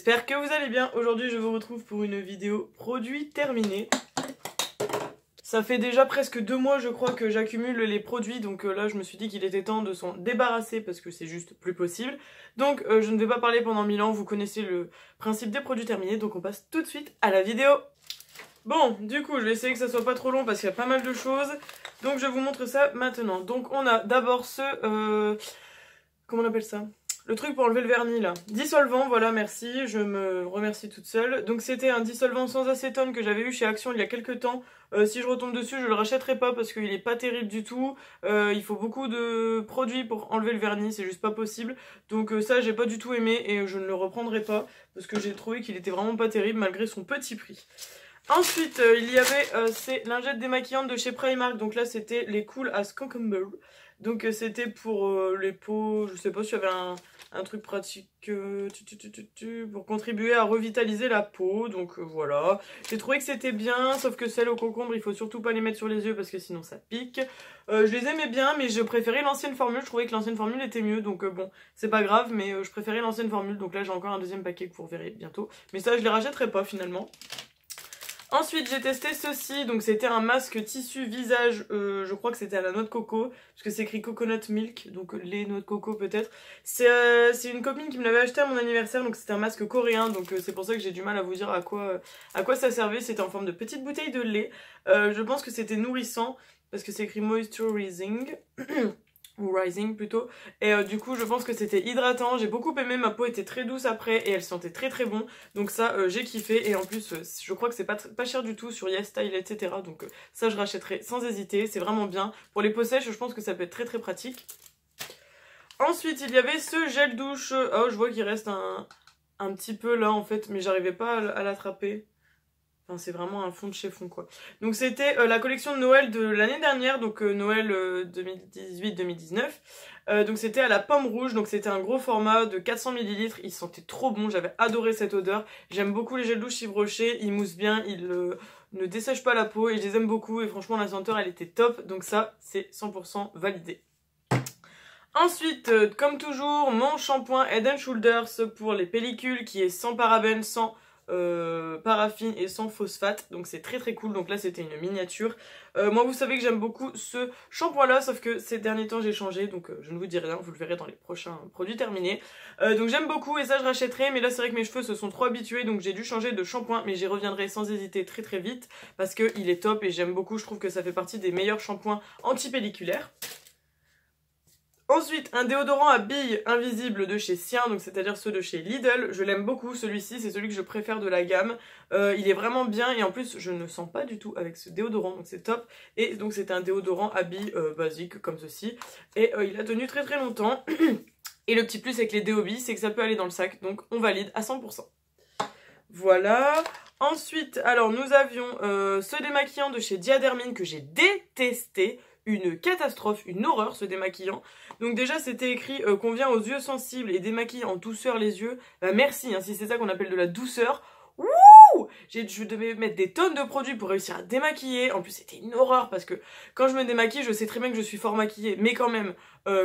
j'espère que vous allez bien. Aujourd'hui je vous retrouve pour une vidéo produit terminé. Ça fait déjà presque 2 mois je crois que j'accumule les produits, donc là je me suis dit qu'il était temps de s'en débarrasser parce que c'est juste plus possible. Donc je ne vais pas parler pendant 1000 ans, vous connaissez le principe des produits terminés, donc on passe tout de suite à la vidéo. Bon, du coup je vais essayer que ça soit pas trop long parce qu'il y a pas mal de choses, donc je vous montre ça maintenant. Donc on a d'abord ce... comment on appelle ça ? Le truc pour enlever le vernis là. Dissolvant, voilà, merci, je me remercie toute seule. Donc c'était un dissolvant sans acétone que j'avais eu chez Action il y a quelques temps. Si je retombe dessus, je le rachèterai pas parce qu'il est pas terrible du tout. Il faut beaucoup de produits pour enlever le vernis, c'est juste pas possible. Donc ça j'ai pas du tout aimé et je ne le reprendrai pas parce que j'ai trouvé qu'il était vraiment pas terrible malgré son petit prix. Ensuite, il y avait ces lingettes démaquillantes de chez Primark. Donc là, c'était les Cool as Cucumber. Donc c'était pour les peaux, je sais pas s'il y avait un truc pratique pour contribuer à revitaliser la peau. Donc voilà. J'ai trouvé que c'était bien, sauf que celles au concombre, il faut surtout pas les mettre sur les yeux parce que sinon ça pique. Je les aimais bien, mais je préférais l'ancienne formule. Je trouvais que l'ancienne formule était mieux. Donc bon, c'est pas grave, mais je préférais l'ancienne formule. Donc là, j'ai encore un deuxième paquet que vous reverrez bientôt. Mais ça, je les rachèterai pas finalement. Ensuite j'ai testé ceci, donc c'était un masque tissu visage, je crois que c'était à la noix de coco, parce que c'est écrit coconut milk, donc les noix de coco peut-être. C'est une copine qui me l'avait acheté à mon anniversaire, donc c'était un masque coréen, donc c'est pour ça que j'ai du mal à vous dire à quoi ça servait. C'était en forme de petite bouteille de lait, je pense que c'était nourrissant, parce que c'est écrit moisturizing. Ou rising plutôt, et du coup je pense que c'était hydratant, j'ai beaucoup aimé, ma peau était très douce après et elle sentait très très bon, donc ça j'ai kiffé, et en plus je crois que c'est pas cher du tout sur YesStyle etc, donc ça je rachèterai sans hésiter, c'est vraiment bien. Pour les peaux sèches je pense que ça peut être très très pratique. Ensuite il y avait ce gel douche, oh je vois qu'il reste un petit peu là en fait, mais j'arrivais pas à l'attraper. Enfin, c'est vraiment un fond de chez fond quoi. Donc c'était la collection de Noël de l'année dernière, donc Noël 2018-2019. Donc c'était à la pomme rouge, donc c'était un gros format de 400 ml, il sentait trop bon, j'avais adoré cette odeur. J'aime beaucoup les gels douche Yves Rocher, ils moussent bien, ils ne dessèchent pas la peau et je les aime beaucoup et franchement la senteur elle était top, donc ça c'est 100% validé. Ensuite, comme toujours, mon shampoing Head & Shoulders pour les pellicules qui est sans parabènes, sans paraffine et sans phosphate, donc c'est très très cool. Donc là c'était une miniature. Moi vous savez que j'aime beaucoup ce shampoing là, sauf que ces derniers temps j'ai changé, donc je ne vous dis rien, vous le verrez dans les prochains produits terminés. Donc j'aime beaucoup et ça je rachèterai, mais là c'est vrai que mes cheveux se sont trop habitués, donc j'ai dû changer de shampoing, mais j'y reviendrai sans hésiter très très vite parce qu'il est top et j'aime beaucoup, je trouve que ça fait partie des meilleurs shampoings anti-pelliculaires. Ensuite, un déodorant à billes invisible de chez Sien, donc c'est-à-dire ceux de chez Lidl. Je l'aime beaucoup, celui-ci, c'est celui que je préfère de la gamme. Il est vraiment bien et en plus, je ne sens pas du tout avec ce déodorant, donc c'est top. Et donc c'est un déodorant à billes basique comme ceci. Et il a tenu très très longtemps. Et le petit plus avec les déobilles, c'est que ça peut aller dans le sac, donc on valide à 100%. Voilà. Ensuite, alors nous avions ce démaquillant de chez Diadermine que j'ai détesté. Une catastrophe, une horreur ce démaquillant. Donc déjà c'était écrit convient aux yeux sensibles et démaquille en douceur les yeux. Merci hein, si c'est ça qu'on appelle de la douceur. Wouh! Je devais mettre des tonnes de produits pour réussir à démaquiller. En plus c'était une horreur parce que quand je me démaquille je sais très bien que je suis fort maquillée. Mais quand même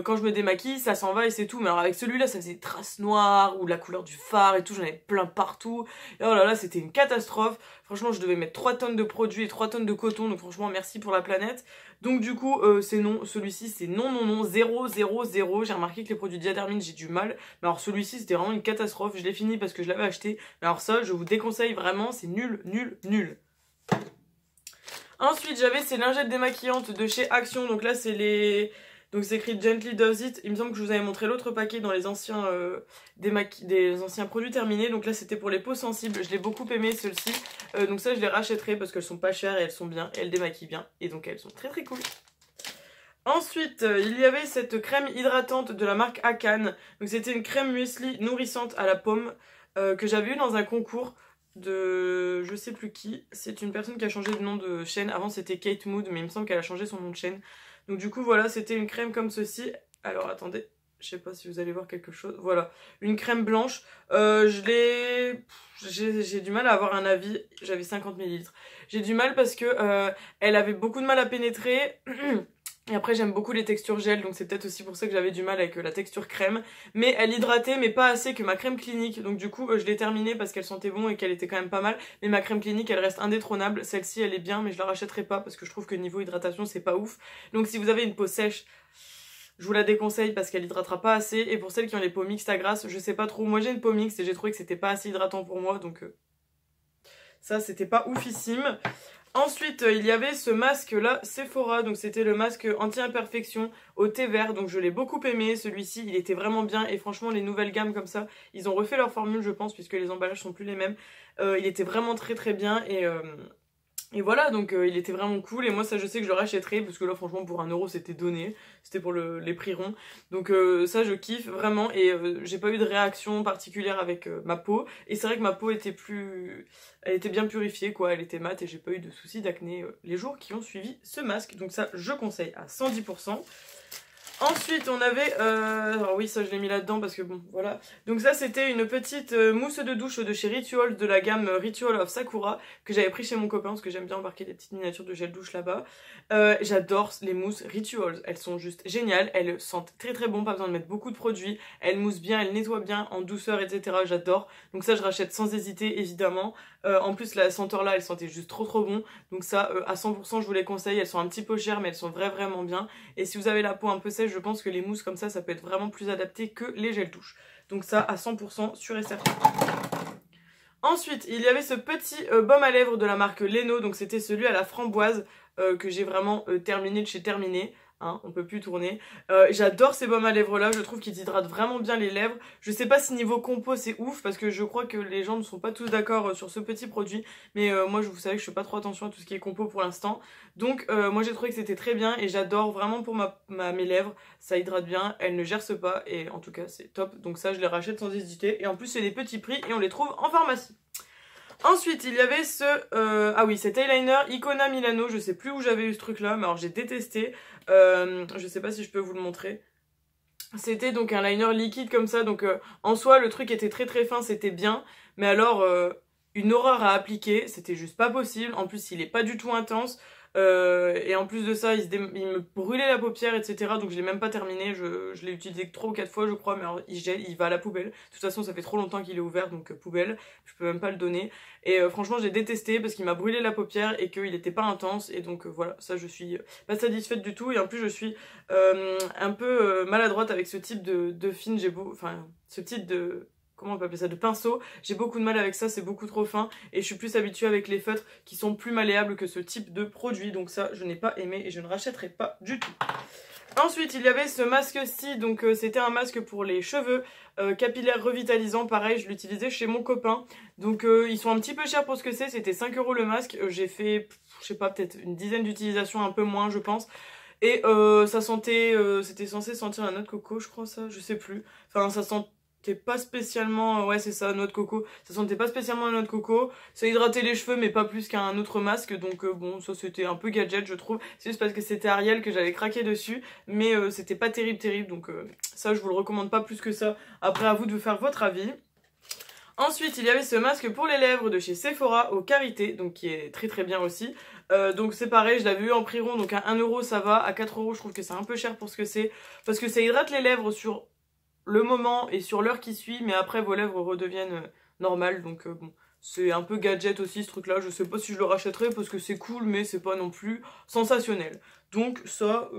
quand je me démaquille ça s'en va et c'est tout. Mais alors avec celui-là ça faisait des traces noires ou la couleur du fard et tout. J'en avais plein partout. Et oh là là c'était une catastrophe. Franchement je devais mettre 3 tonnes de produits et 3 tonnes de coton. Donc franchement merci pour la planète. Donc du coup c'est non, celui-ci c'est non, 0, 0, 0. J'ai remarqué que les produits Diadermine j'ai du mal. Mais alors celui-ci c'était vraiment une catastrophe. Je l'ai fini parce que je l'avais acheté. Mais alors ça je vous déconseille vraiment, c'est nul, nul, nul. Ensuite j'avais ces lingettes démaquillantes de chez Action. Donc là c'est les... Donc c'est écrit Gently Does It. Il me semble que je vous avais montré l'autre paquet dans les anciens des anciens produits terminés. Donc là c'était pour les peaux sensibles. Je l'ai beaucoup aimé celle-ci. Donc ça je les rachèterai parce qu'elles sont pas chères et elles sont bien. Et elles démaquillent bien. Et donc elles sont très très cool. Ensuite il y avait cette crème hydratante de la marque Akan. Donc c'était une crème muesli nourrissante à la pomme que j'avais eu dans un concours de je sais plus qui. C'est une personne qui a changé de nom de chaîne. Avant c'était Kate Mood mais il me semble qu'elle a changé son nom de chaîne. Donc du coup voilà c'était une crème comme ceci. Alors attendez, je sais pas si vous allez voir quelque chose. Voilà, une crème blanche. J'ai du mal à avoir un avis. J'avais 50 ml. J'ai du mal parce que elle avait beaucoup de mal à pénétrer. Et après j'aime beaucoup les textures gel, donc c'est peut-être aussi pour ça que j'avais du mal avec la texture crème. Mais elle hydratait, mais pas assez que ma crème clinique. Donc du coup je l'ai terminée parce qu'elle sentait bon et qu'elle était quand même pas mal. Mais ma crème clinique elle reste indétrônable. Celle-ci elle est bien, mais je la rachèterai pas parce que je trouve que niveau hydratation c'est pas ouf. Donc si vous avez une peau sèche, je vous la déconseille parce qu'elle hydratera pas assez. Et pour celles qui ont les peaux mixtes à grasse, je sais pas trop. Moi j'ai une peau mixte et j'ai trouvé que c'était pas assez hydratant pour moi, donc ça c'était pas oufissime. Ensuite, il y avait ce masque là, Sephora, donc c'était le masque anti-imperfection au thé vert, donc je l'ai beaucoup aimé, celui-ci il était vraiment bien et franchement les nouvelles gammes comme ça, ils ont refait leur formule je pense puisque les emballages sont plus les mêmes, il était vraiment très très bien et voilà, donc il était vraiment cool et moi ça je sais que je le rachèterai parce que là franchement pour 1€ c'était donné, c'était pour les prix ronds. Donc ça je kiffe vraiment et j'ai pas eu de réaction particulière avec ma peau. Et c'est vrai que ma peau était elle était bien purifiée quoi, elle était mate et j'ai pas eu de soucis d'acné les jours qui ont suivi ce masque. Donc ça je conseille à 110%. Ensuite on avait, alors oui ça je l'ai mis là-dedans parce que bon voilà. Donc ça c'était une petite mousse de douche de chez Rituals de la gamme Ritual of Sakura que j'avais pris chez mon copain parce que j'aime bien embarquer des petites miniatures de gel douche là-bas. J'adore les mousses Rituals, elles sont juste géniales, elles sentent très très bon, pas besoin de mettre beaucoup de produits, elles moussent bien, elles nettoient bien en douceur etc, j'adore. Donc ça je rachète sans hésiter évidemment. En plus la senteur là elle sentait juste trop trop bon, donc ça à 100% je vous les conseille, elles sont un petit peu chères mais elles sont vraiment bien. Et si vous avez la peau un peu sèche je pense que les mousses comme ça peut être vraiment plus adapté que les gels douche. Donc ça à 100% sûr et certain. Ensuite il y avait ce petit baume à lèvres de la marque Leno, donc c'était celui à la framboise que j'ai vraiment terminé de chez Terminé. Hein, on peut plus tourner. J'adore ces baumes à lèvres là, je trouve qu'ils hydratent vraiment bien les lèvres. Je sais pas si niveau compo c'est ouf parce que je crois que les gens ne sont pas tous d'accord sur ce petit produit. Mais moi vous savez que je fais pas trop attention à tout ce qui est compo pour l'instant. Donc moi j'ai trouvé que c'était très bien et j'adore vraiment pour mes lèvres. Ça hydrate bien, elles ne gercent pas et en tout cas c'est top. Donc ça je les rachète sans hésiter. Et en plus c'est des petits prix et on les trouve en pharmacie. Ensuite, il y avait ah oui, cet eyeliner Icona Milano, je sais plus où j'avais eu ce truc là, mais alors j'ai détesté. Je sais pas si je peux vous le montrer. C'était donc un liner liquide comme ça, donc en soi le truc était très très fin, c'était bien. Mais alors, une horreur à appliquer, c'était juste pas possible. En plus, il est pas du tout intense. Et en plus de ça, il me brûlait la paupière, etc. Donc je l'ai même pas terminé, je l'ai utilisé que 3 ou 4 fois je crois, mais alors il gèle, il va à la poubelle. De toute façon ça fait trop longtemps qu'il est ouvert, donc poubelle, je peux même pas le donner. Et franchement j'ai détesté parce qu'il m'a brûlé la paupière et qu'il était pas intense. Et donc voilà, ça je suis pas satisfaite du tout. Et en plus je suis un peu maladroite avec ce type de fine, enfin ce type de... Comment on peut appeler ça, de pinceau. J'ai beaucoup de mal avec ça, c'est beaucoup trop fin. Et je suis plus habituée avec les feutres qui sont plus malléables que ce type de produit. Donc ça, je n'ai pas aimé et je ne rachèterai pas du tout. Ensuite, il y avait ce masque-ci. Donc c'était un masque pour les cheveux capillaires revitalisants. Pareil, je l'utilisais chez mon copain. Donc ils sont un petit peu chers pour ce que c'est. C'était 5€ le masque. J'ai fait, je sais pas, peut-être une dizaine d'utilisations, un peu moins je pense. Et ça sentait, c'était censé sentir la noix de coco, je crois ça, je sais plus. Enfin, ça sent... C'était pas spécialement, ouais c'est ça, noix de coco. Ça sentait pas spécialement la noix de coco. Ça hydratait les cheveux mais pas plus qu'un autre masque. Donc bon, ça c'était un peu gadget je trouve. C'est juste parce que c'était Ariel que j'avais craqué dessus. Mais c'était pas terrible. Donc ça je vous le recommande pas plus que ça. Après à vous de vous faire votre avis. Ensuite il y avait ce masque pour les lèvres de chez Sephora au Karité. Donc qui est très très bien aussi. Donc c'est pareil, je l'avais eu en prix rond. Donc à 1€ ça va. À 4€ je trouve que c'est un peu cher pour ce que c'est. Parce que ça hydrate les lèvres sur... le moment et sur l'heure qui suit, mais après vos lèvres redeviennent normales, donc bon, c'est un peu gadget aussi ce truc là, je sais pas si je le rachèterai parce que c'est cool mais c'est pas non plus sensationnel. Donc ça,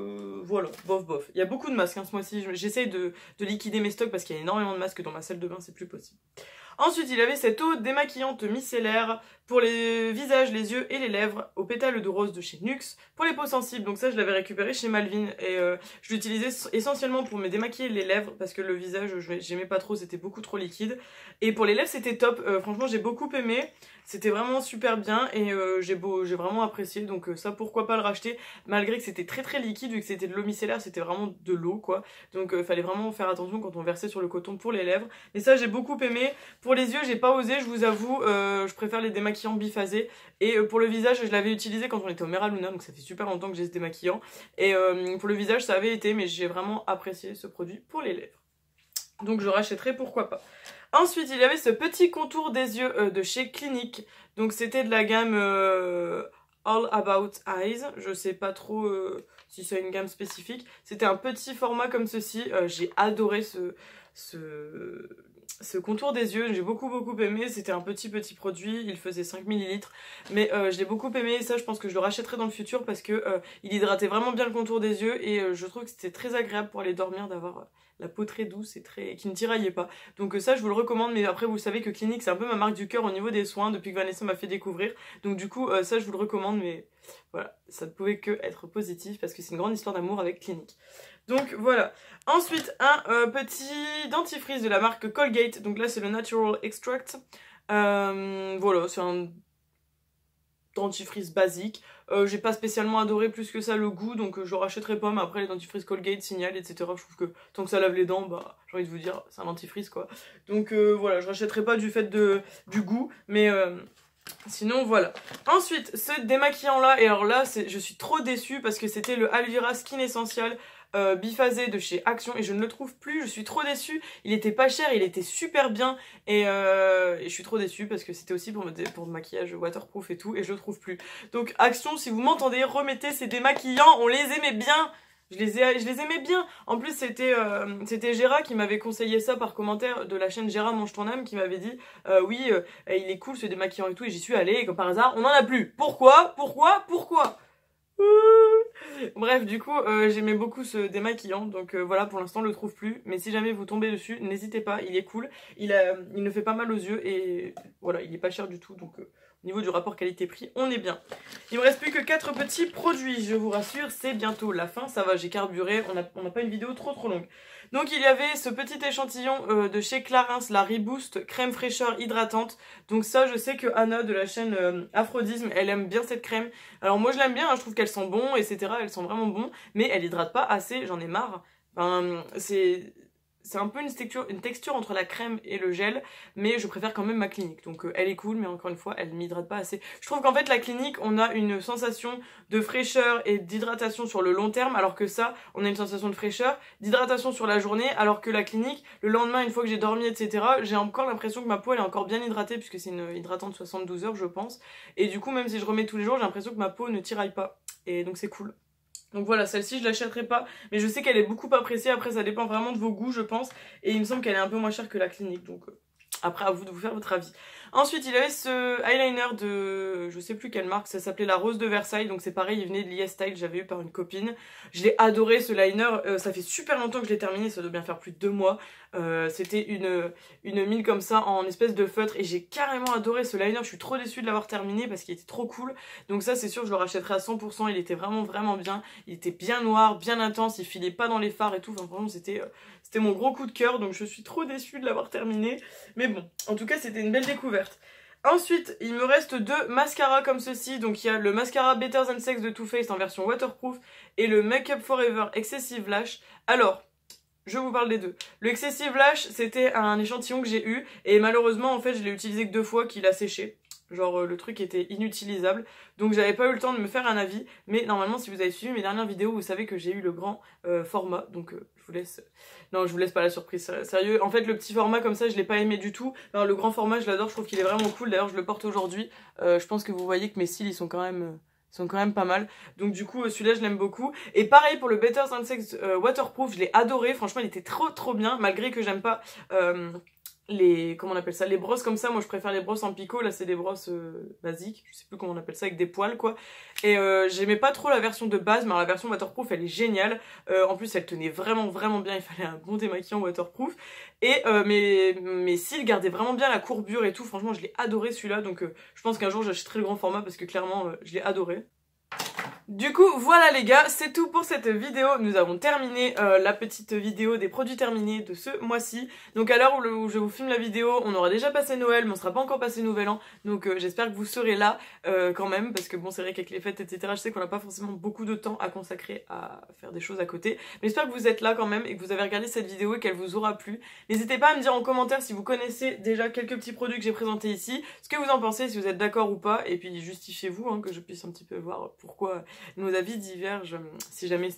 voilà, bof bof. Il y a beaucoup de masques hein, ce mois-ci, j'essaye de liquider mes stocks parce qu'il y a énormément de masques dans ma salle de bain, c'est plus possible. Ensuite, il y avait cette eau démaquillante micellaire pour les visages, les yeux et les lèvres au pétale de rose de chez NYX pour les peaux sensibles. Donc ça, je l'avais récupéré chez Malvin et je l'utilisais essentiellement pour me démaquiller les lèvres parce que le visage, j'aimais pas trop, c'était beaucoup trop liquide. Et pour les lèvres, c'était top. Franchement, j'ai beaucoup aimé. C'était vraiment super bien et j'ai vraiment apprécié. Donc ça, pourquoi pas le racheter malgré que c'était très très liquide vu que c'était de l'eau micellaire, c'était vraiment de l'eau quoi. Donc fallait vraiment faire attention quand on versait sur le coton pour les lèvres. Mais ça, j'ai beaucoup aimé. Pour les yeux, j'ai pas osé, je vous avoue, je préfère les démaquillants biphasés. Et pour le visage, je l'avais utilisé quand on était au Mera Luna, donc ça fait super longtemps que j'ai ce démaquillant. Et pour le visage, ça avait été, mais j'ai vraiment apprécié ce produit pour les lèvres. Donc je rachèterai, pourquoi pas. Ensuite, il y avait ce petit contour des yeux de chez Clinique. Donc c'était de la gamme All About Eyes. Je sais pas trop si c'est une gamme spécifique. C'était un petit format comme ceci, j'ai adoré ce contour des yeux, j'ai beaucoup aimé, c'était un petit produit, il faisait 5 ml, mais je l'ai beaucoup aimé et ça je pense que je le rachèterai dans le futur parce que il hydratait vraiment bien le contour des yeux et je trouve que c'était très agréable pour aller dormir d'avoir la peau très douce et qui ne tiraillait pas. Donc ça je vous le recommande, mais après vous savez que Clinique c'est un peu ma marque du cœur au niveau des soins depuis que Vanessa m'a fait découvrir, donc du coup ça je vous le recommande, mais voilà, ça ne pouvait que être positif parce que c'est une grande histoire d'amour avec Clinique. Donc voilà. Ensuite, un petit dentifrice de la marque Colgate. Donc là, c'est le Natural Extract. Voilà, c'est un dentifrice basique. J'ai pas spécialement adoré plus que ça le goût, donc je rachèterai pas. Mais après, les dentifrices Colgate, Signal, etc. Je trouve que tant que ça lave les dents, bah j'ai envie de vous dire, c'est un dentifrice quoi. Donc voilà, je rachèterai pas du fait du goût, mais... sinon voilà. Ensuite ce démaquillant là, et alors là je suis trop déçue parce que c'était le Alvira Skin Essential biphasé de chez Action et je ne le trouve plus, je suis trop déçue. Il était pas cher, il était super bien et je suis trop déçue parce que c'était aussi pour le maquillage waterproof et tout et je le trouve plus. Donc Action, si vous m'entendez, remettez ces démaquillants, on les aimait bien. Je les aimais bien. En plus, c'était Gérard qui m'avait conseillé ça par commentaire de la chaîne Gérard Mange ton âme qui m'avait dit oui, il est cool ce démaquillant et tout. Et j'y suis allée et comme par hasard, on n'en a plus. Pourquoi Bref, du coup, j'aimais beaucoup ce démaquillant. Donc voilà, pour l'instant, je le trouve plus. Mais si jamais vous tombez dessus, n'hésitez pas. Il est cool. Il ne fait pas mal aux yeux et voilà, il est pas cher du tout. Donc... au niveau du rapport qualité-prix, on est bien. Il me reste plus que 4 petits produits, je vous rassure, c'est bientôt la fin, ça va, j'ai carburé, on n'a pas une vidéo trop longue. Donc il y avait ce petit échantillon de chez Clarins, la Reboost crème fraîcheur hydratante. Donc ça, je sais que Anna de la chaîne Aphrodisme, elle aime bien cette crème. Alors moi je l'aime bien, hein, je trouve qu'elle sent bon, etc. Elle sent vraiment bon, mais elle hydrate pas assez, j'en ai marre. Enfin, c'est un peu une texture entre la crème et le gel, mais je préfère quand même ma Clinique. Donc elle est cool, mais encore une fois, elle m'hydrate pas assez. Je trouve qu'en fait, la Clinique, on a une sensation de fraîcheur et d'hydratation sur le long terme, alors que ça, on a une sensation de fraîcheur, d'hydratation sur la journée, alors que la Clinique, le lendemain, une fois que j'ai dormi, etc., j'ai encore l'impression que ma peau, elle est encore bien hydratée, puisque c'est une hydratante 72 heures, je pense. Et du coup, même si je remets tous les jours, j'ai l'impression que ma peau ne tiraille pas. Et donc c'est cool. Donc voilà, celle-ci je l'achèterai pas, mais je sais qu'elle est beaucoup appréciée, après ça dépend vraiment de vos goûts je pense, et il me semble qu'elle est un peu moins chère que la Clinique, donc après à vous de vous faire votre avis. Ensuite il avait ce eyeliner de, je sais plus quelle marque, ça s'appelait la Rose de Versailles, donc c'est pareil, il venait de l'IS Style, j'avais eu par une copine. Je l'ai adoré ce liner, ça fait super longtemps que je l'ai terminé, ça doit bien faire plus de 2 mois. C'était une mine comme ça en espèce de feutre et j'ai carrément adoré ce liner, je suis trop déçue de l'avoir terminé parce qu'il était trop cool. Donc ça c'est sûr je le rachèterai à 100%, il était vraiment bien, il était bien noir, bien intense, il filait pas dans les fards et tout, enfin vraiment c'était mon gros coup de cœur, donc je suis trop déçue de l'avoir terminé. Mais bon, en tout cas c'était une belle découverte. Ensuite, il me reste 2 mascaras comme ceci. Donc il y a le mascara Better Than Sex de Too Faced en version waterproof et le Make Up Forever Excessive Lash. Alors, je vous parle des deux. Le Excessive Lash, c'était un échantillon que j'ai eu et malheureusement, en fait, je l'ai utilisé que 2 fois qu'il a séché. Genre le truc était inutilisable, donc j'avais pas eu le temps de me faire un avis, mais normalement si vous avez suivi mes dernières vidéos, vous savez que j'ai eu le grand format, donc je vous laisse... Non, je vous laisse pas la surprise, sérieux. En fait le petit format comme ça, je l'ai pas aimé du tout. Alors le grand format, je l'adore, je trouve qu'il est vraiment cool, d'ailleurs je le porte aujourd'hui. Je pense que vous voyez que mes cils, ils sont quand même pas mal. Donc du coup celui-là je l'aime beaucoup. Et pareil pour le Better Than Sex Waterproof, je l'ai adoré, franchement il était trop bien, malgré que j'aime pas... comment on appelle ça, les brosses comme ça, moi je préfère les brosses en picot, là c'est des brosses basiques, je sais plus comment on appelle ça, avec des poils quoi, et j'aimais pas trop la version de base, mais alors, la version waterproof elle est géniale, en plus elle tenait vraiment bien, il fallait un bon démaquillant waterproof, et mes cils gardaient vraiment bien la courbure et tout, franchement je l'ai adoré celui-là, donc je pense qu'un jour j'achèterai le grand format parce que clairement je l'ai adoré. Du coup voilà les gars, c'est tout pour cette vidéo, nous avons terminé la petite vidéo des produits terminés de ce mois-ci. Donc à l'heure où je vous filme la vidéo, on aura déjà passé Noël mais on sera pas encore passé Nouvel An. Donc j'espère que vous serez là quand même, parce que bon c'est vrai qu'avec les fêtes etc, je sais qu'on n'a pas forcément beaucoup de temps à consacrer à faire des choses à côté. Mais j'espère que vous êtes là quand même et que vous avez regardé cette vidéo et qu'elle vous aura plu. N'hésitez pas à me dire en commentaire si vous connaissez déjà quelques petits produits que j'ai présentés ici, ce que vous en pensez, si vous êtes d'accord ou pas, et puis justifiez-vous hein, que je puisse un petit peu voir pourquoi nos avis divergent si jamais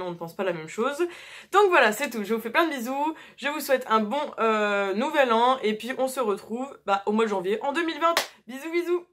on ne pense pas la même chose. Donc voilà, c'est tout. Je vous fais plein de bisous. Je vous souhaite un bon nouvel an. Et puis on se retrouve au mois de janvier en 2020. Bisous bisous.